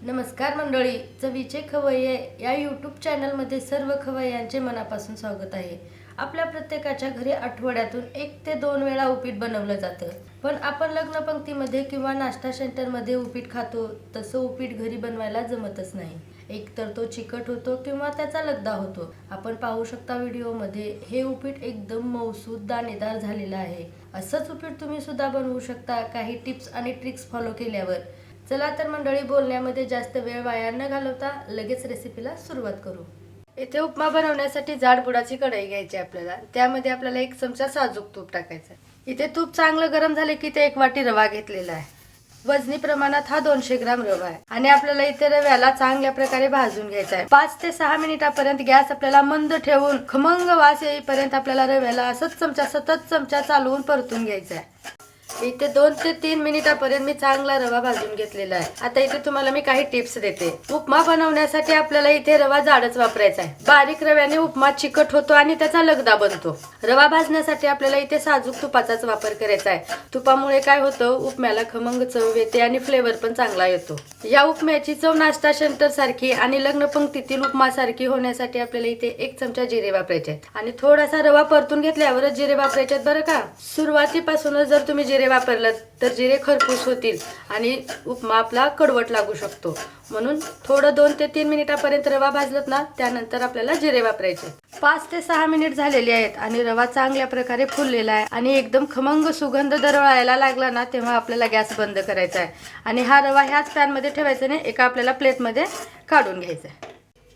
नमस्कार मंडळी, चवीचे खवय्ये या यूट्यूब चॅनलमध्ये सर्व खवय्यांचे मनापासून स्वागत आहे. आपल्या प्रत्येकाच्या घरी आठवड्यातून 1 ते 2 वेळा उपीट बनवलं जातं. पण आपण लग्न पंक्तीमध्ये किंवा नाश्ता सेंटरमध्ये उपीट खातो तसं उपीट घरी बनवायला जमतच नाही. एक तर तो चिकट होतो किंवा त्याचा लगदा होतो. आपण पाहू शकता व्हिडिओमध्ये हे उपीट एकदम मऊसूद दाणेदार झालेलं आहे. असंच उपीट तुम्ही सुद्धा बनवू शकता काही टिप्स आणि ट्रिक्स फॉलो केल्यावर. चला तर मंडळी, बोलण्यामध्ये जास्त वेळ वाया न घालवता लगेच रेसिपीला सुरुवात करू. इथे उपमा बनवण्यासाठी जाड बुडाची कढई घ्यायची आपल्याला. त्यामध्ये आपल्याला 1 चमचा साजूक तूप टाकायचं. इथे तूप चांगलं गरम झाले की ते 1 वाटी रवा घेतलेला आहे. वजनी प्रमाणात हा 200 ग्राम रवा आहे आणि आपल्याला इथे रव्याला चांगल्या प्रकारे भाजून घ्यायचा आहे. 5 ते 6 मिनिटापर्यंत गॅस आपल्याला मंद ठेवून खमंग वास येईपर्यंत आपल्याला रव्याला असंच सतत चमचा चालवून परतून घ्यायचा आहे. इथे 2 ते 3 मिनिटापर्यंत मी चांगला रवा भाजून घेतलेला आहे. आता इथे तुम्हाला मी काही टिप्स देते. उपमा बनवण्यासाठी आपल्याला इथे रवा जाडच वापरायचा आहे. बारीक रव्याने उपमा चिकट होतो आणि त्याचा लगदा बनतो. रवा भाजण्यासाठी आपल्याला इथे साजूक तुपाचाच वापर करायचा आहे. तुपामुळे काय होतं, उपम्याला खमंग चव येते आणि फ्लेवर पण चांगला येतो. या उपम्याची चव नाश्ता सेंटर सारखी आणि लग्न पंक्तीतील उपमा सारखी होण्यासाठी आपल्याला इथे 1 चमचा जिरे वापरायचे आहेत आणि थोडासा रवा परतून घेतल्यावरच जिरे वापरायचे आहेत बरं का. सुरुवातीपासूनच जर तुम्ही जिरे वापरलं तर जिरे खरपूस होतील आणि उपमा आपला कडवट लागू शकतो. म्हणून थोडं 2 ते 3 मिनिटापर्यंत रवा भाजलत ना, त्यानंतर आपल्याला जिरे वापरायचे. 5 ते 6 मिनिट झालेले आहेत आणि रवा चांगल्या प्रकारे फुललेला आहे आणि एकदम खमंग सुगंध दरवळायला लागला ना, तेव्हा आपल्याला गॅस बंद करायचा आहे आणि हा रवा ह्याच पॅनमध्ये ठेवायचा नाही, एका आपल्याला प्लेटमध्ये काढून घ्यायचा आहे.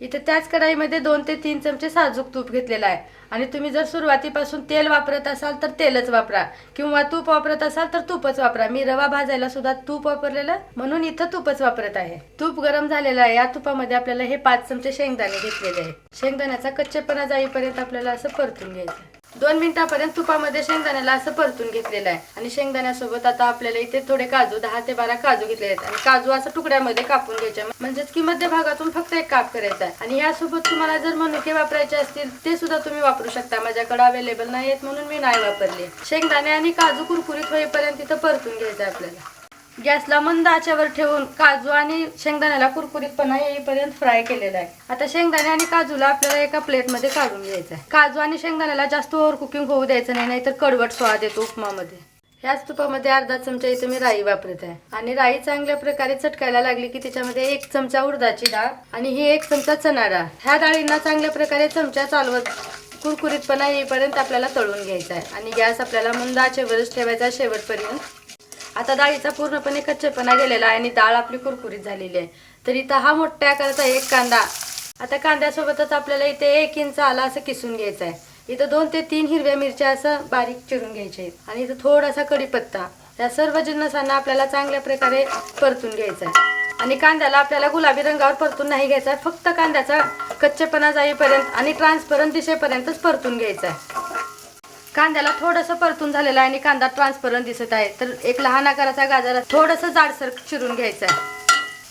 इथे त्याच कढाईमध्ये 2 ते 3 चमचे साजूक तूप घेतलेला आहे आणि तुम्ही जर सुरुवातीपासून तेल वापरत असाल तर तेलच वापरा किंवा तूप वापरत असाल तर तूपच वापरा. मी रवा भाजायला सुद्धा तूप वापरलेलं म्हणून इथं तूपच वापरत आहे. तूप गरम झालेलं आहे. या तुपामध्ये आपल्याला हे 5 चमचे शेंगदाणे घेतलेले आहेत. शेंगदाण्याचा कच्चेपणा जाईपर्यंत आपल्याला असं परतून घ्यायचं. 2 मिनिटापर्यंत तुपामध्ये शेंगदाण्याला असं परतून घेतलेलं आहे आणि शेंगदाण्यासोबत आता आपल्याला इथे थोडे काजू, 10 ते 12 काजू घेतले आहेत आणि काजू असं तुकड्यामध्ये कापून घ्यायचे, म्हणजेच की मध्य भागातून फक्त 1 काप करायचा आहे. आणि यासोबत तुम्हाला जर मनुके वापरायचे असतील ते सुद्धा तुम्ही वापरू शकता. माझ्याकडे अवेलेबल नाही आहेत म्हणून मी नाही वापरले. शेंगदाणे आणि काजू कुरकुरीत होईपर्यंत इथं परतून घ्यायचं आपल्याला. गॅसला मंद आचेवर ठेवून काजू आणि शेंगदाण्याला कुरकुरीतपणा येईपर्यंत फ्राय केलेला आहे. आता शेंगदाणे आणि काजूला आपल्याला एका प्लेटमध्ये काढून घ्यायचं आहे. काजू आणि शेंगदाण्याला जास्त ओव्हर कुकिंग होऊ द्यायचं नाही, नाहीतर कडवट स्वाद येतो उपमामध्ये. ह्याच तुपामध्ये अर्धा चमचा इथे मी राई वापरत आहे आणि राई चांगल्या प्रकारे चटकायला लागली की त्याच्यामध्ये 1 चमचा उडदाची डाळ आणि ही 1 चमचा चणा डाळ, ह्या डाळींना चांगल्या प्रकारे चमचा चालवत कुरकुरीतपणा येईपर्यंत आपल्याला तळून घ्यायचा आहे आणि गॅस आपल्याला मंद आचेवरच ठेवायचा शेवटपर्यंत. आता डाळीचा पूर्णपणे कच्चेपणा गेलेला आहे आणि डाळ आपली कुरकुरीत झालेली आहे. तर इथं हा मोठ्या आकाराचा 1 कांदा, आता कांद्यासोबतच आपल्याला इथे 1 इंच आला असं किसून घ्यायचा आहे. इथं 2 ते 3 हिरव्या मिरच्या असं बारीक चिरून घ्यायच्या आहेत आणि इथं थोडासा कढीपत्ता. या सर्व जिन्नसांना आपल्याला चांगल्या प्रकारे परतून घ्यायचा आहे आणि कांद्याला आपल्याला गुलाबी रंगावर परतून नाही घ्यायचा आहे, फक्त कांद्याचा कच्चेपणा जाईपर्यंत आणि ट्रान्सपरंट दिसेपर्यंतच परतून घ्यायचा आहे. कांद्याला थोडंसं परतून झालेलं आहे आणि कांदा ट्रान्सपरंट दिसत आहे, तर 1 लहान आकाराचा गाजर थोडंसं जाडसर चिरून घ्यायचं आहे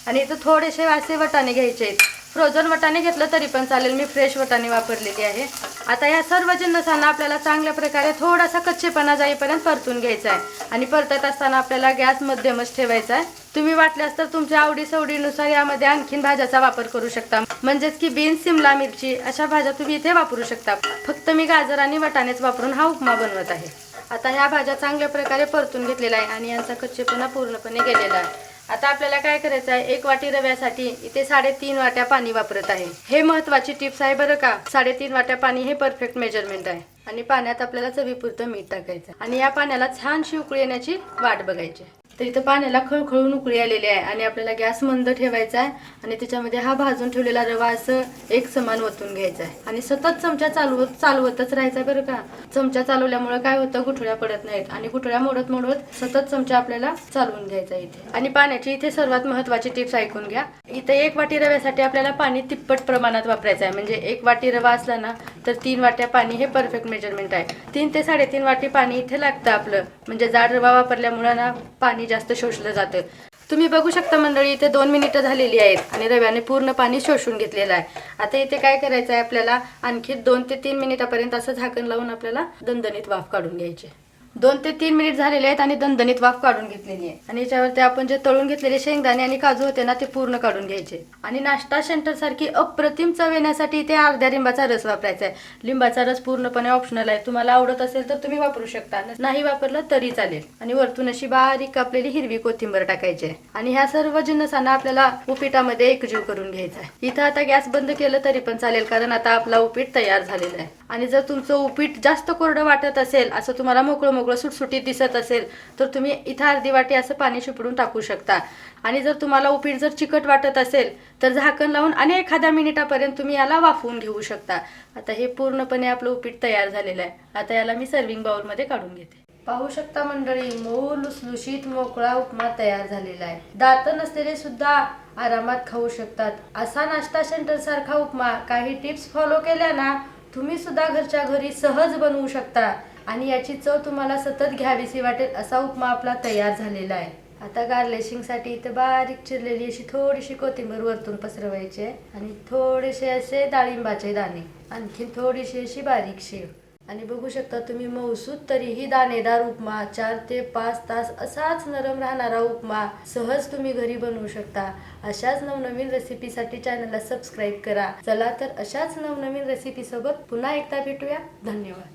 आणि इथं थोडेसे असे वटाणे घ्यायचे आहेत. फ्रोझन वटाणे घेतलं तरी पण चालेल, मी फ्रेश वटाणे वापरलेली आहे. आता या सर्व जिन्नसांना आपल्याला चांगल्या प्रकारे थोडासा कच्चेपणा जाईपर्यंत परतून घ्यायचा आहे आणि परतत असताना आपल्याला गॅस मध्यमच ठेवायचा आहे. तुम्ही वाटल्यास तर तुमच्या आवडीसवडीनुसार यामध्ये आणखीन भाज्याचा वापर करू शकता, म्हणजेच की बीन्स, शिमला मिरची अशा भाज्या तुम्ही इथे वापरू शकता. फक्त मी गाजर आणि वटाणेच वापरून हा उपमा बनवत आहे. आता ह्या भाज्या चांगल्या प्रकारे परतून घेतलेल्या आहे आणि यांचा कच्चेपणा पूर्णपणे गेलेला आहे. आता आपल्याला काय करायचं आहे, 1 वाटी रव्यासाठी इथे 3.5 वाट्या पाणी वापरत आहे. हे महत्वाची टिप्स आहे बरं का. 3.5 वाट्या पाणी हे परफेक्ट मेजरमेंट आहे आणि पाण्यात आपल्याला चवीपुरतं मीठ टाकायचं आणि या पाण्याला छानशी उकळी येण्याची वाट बघायची. तर इथं पाण्याला खळखळून उकळी आलेली आहे आणि आपल्याला गॅस मंद ठेवायचा आहे आणि त्याच्यामध्ये हा भाजून ठेवलेला रवा असं 1 समान ओतून घ्यायचा आहे आणि सतत चमचा चालवतच राहायचा बरं का. चमचा चालवल्यामुळे काय होतं, गुठळ्या पडत नाहीत आणि गुठळ्या मोडत सतत चमचा आपल्याला चालवून घ्यायचा इथे. आणि पाण्याची इथे सर्वात महत्वाची टिप्स ऐकून घ्या. इथे 1 वाटी रव्यासाठी आपल्याला पाणी तिप्पट प्रमाणात वापरायचं आहे. म्हणजे 1 वाटी रवा असला ना तर 3 वाट्या पाणी हे परफेक्ट मेजरमेंट आहे. 3 ते 3.5 वाटी पाणी इथे लागतं आपलं, म्हणजे जाड रवा वापरल्यामुळे ना पाणी जास्त शोषलं जातं. तुम्ही बघू शकता मंडळी, इथे 2 मिनिटं झालेली आहेत आणि रव्याने पूर्ण पाणी शोषून घेतलेलं आहे. आता इथे काय करायचं आहे, आपल्याला आणखी 2 ते 3 मिनिटापर्यंत असं झाकण लावून आपल्याला दणदणीत वाफ काढून घ्यायची. 2 ते 3 मिनिट झालेले आहेत आणि दणदणीत वाफ काढून घेतलेली आहे. आणि याच्यावरती आपण जे तळून घेतलेले शेंगदाणे आणि काजू होते ना ते पूर्ण काढून घ्यायचे. आणि नाश्ता सेंटर सारखी अप्रतिम चव येण्यासाठी इथे अर्ध्या लिंबाचा रस वापरायचा आहे. लिंबाचा रस पूर्णपणे ऑप्शनल आहे. तुम्हाला आवडत असेल तर तुम्ही वापरू शकता, नाही वापरलं तरी चालेल. आणि वरतून अशी बारीक कापलेली हिरवी कोथिंबीर टाकायची आहे. आणि ह्या सर्व जिन्नसांना आपल्याला उपीटामध्ये एकजीव करून घ्यायचा आहे. इथं आता गॅस बंद केलं तरी पण चालेल, कारण आता आपला उपीट तयार झालेला आहे. आणि जर तुमचं उपीट जास्त कोरडं वाटत असेल, असं तुम्हाला मोकळं मोकळं सुटसुटीत दिसत असेल, तर तुम्ही इथं अर्धी वाटी असं पाणी शिपडून टाकू शकता. आणि जर तुम्हाला उपीट जर चिकट वाटत असेल तर झाकण लावून आणि एखाद्या मिनिटापर्यंत तुम्ही याला वाफवून घेऊ शकता. आता हे पूर्णपणे आपलं उपीट तयार झालेलं आहे. आता याला मी सर्विंग बाउलमध्ये काढून घेते. पाहू शकता मंडळी, मऊ लुसलुशीत मोकळा उपमा तयार झालेला आहे. दात नसलेले सुद्धा आरामात खाऊ शकतात असा नाश्ता सेंटर सारखा उपमा काही टिप्स फॉलो केल्या ना तुम्ही सुद्धा घरच्या घरी सहज बनवू शकता. आणि याची चव तुम्हाला सतत घ्यावीशी वाटेल असा उपमा आपला तयार झालेला आहे. आता गार्निशिंगसाठी इथे बारीक चिरलेली अशी थोडीशी कोथिंबीर वरतून पसरवायची आहे. आणि थोडेसे असे डाळिंबाचे दाणे, आणखी थोडीशी अशी बारीक शेव. आणि बघू शकता तुम्ही मऊसूद तरीही दाणेदार उपमा, 4 ते 5 तास असाच नरम राहणारा उपमा सहज तुम्ही घरी बनवू शकता. अशाच नवनवीन रेसिपीसाठी चॅनलला सबस्क्राईब करा. चला तर अशाच नवनवीन रेसिपी सोबत पुन्हा एकदा भेटूया. धन्यवाद.